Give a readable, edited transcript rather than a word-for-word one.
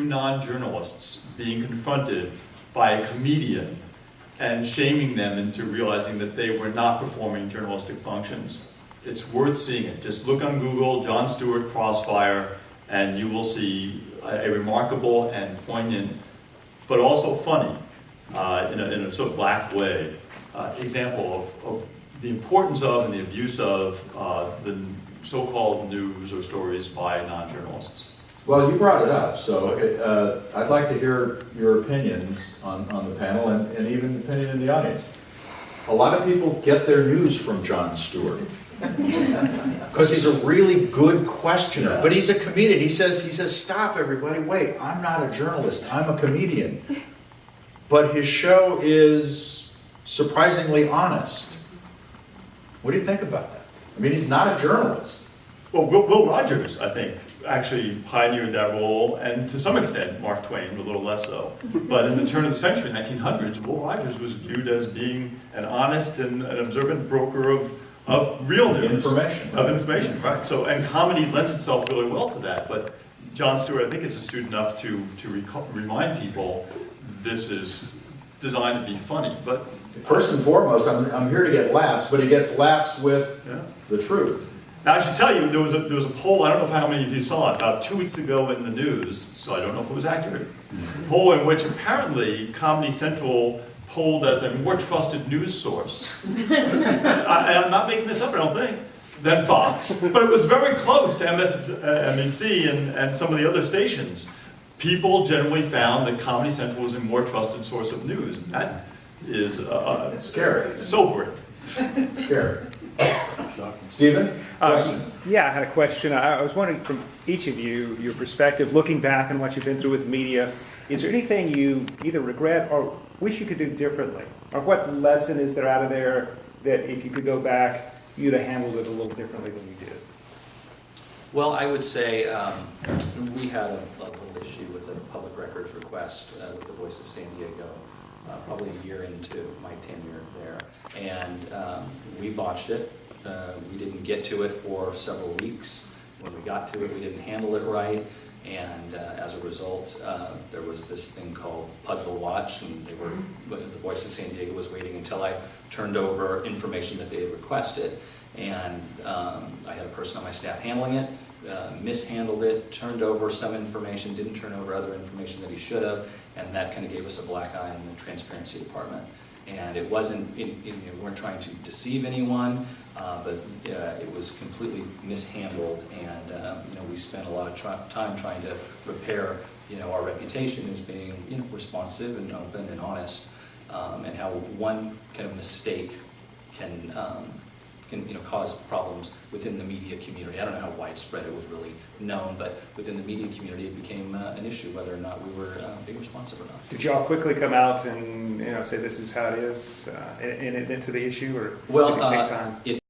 non-journalists being confronted by a comedian and shaming them into realizing that they were not performing journalistic functions. It's worth seeing it. Just look on Google, Jon Stewart Crossfire, and you will see a remarkable and poignant, but also funny, in a sort of black way, example of the importance of and the abuse of the so-called news or stories by non-journalists. Well, you brought it up, so I'd like to hear your opinions on the panel and even opinion in the audience. A lot of people get their news from Jon Stewart because he's a really good questioner, yeah. But he's a comedian. He says, stop everybody, wait, I'm not a journalist, I'm a comedian. But his show is surprisingly honest. What do you think about that? I mean, he's not a journalist. Well, Will Rogers, I think, actually pioneered that role, and to some extent, Mark Twain, a little less so. But in the turn of the century, 1900s, Will Rogers was viewed as being an honest and an observant broker of real news. Information. Of information, right. So, and comedy lends itself really well to that. But Jon Stewart, I think, is astute enough to remind people this is designed to be funny. But first and foremost, I'm here to get laughs, but he gets laughs with the truth. Now, I should tell you, there was a poll, I don't know how many of you saw it, about 2 weeks ago in the news, so I don't know if it was accurate, poll in which apparently Comedy Central polled as a more trusted news source. I'm not making this up, I don't think, than Fox, but it was very close to MSNBC and some of the other stations. People generally found that Comedy Central was a more trusted source of news. And that is It's scary. sobering. Scary. Stephen? Question? Yeah, I had a question. I was wondering from each of you, your perspective, looking back on what you've been through with media, is there anything you either regret or wish you could do differently? Or what lesson is there out of there that if you could go back, you'd have handled it a little differently than you did? Well, I would say we had a little issue with a public records request with the Voice of San Diego, probably a year into my tenure there. And we botched it. We didn't get to it for several weeks. When we got to it, we didn't handle it right. And as a result, there was this thing called Pudgel Watch, and the Voice of San Diego was waiting until I turned over information that they had requested. And I had a person on my staff handling it, mishandled it, turned over some information, didn't turn over other information that he should have, and that kind of gave us a black eye in the transparency department. And it wasn't, we weren't trying to deceive anyone, but it was completely mishandled, and we spent a lot of time trying to repair our reputation as being responsive and open and honest, and how one kind of mistake can cause problems within the media community. I don't know how widespread it was really known, but within the media community it became an issue whether or not we were being responsive or not. Did y'all quickly come out and say this is how it is, and into the issue, or well, did it take time?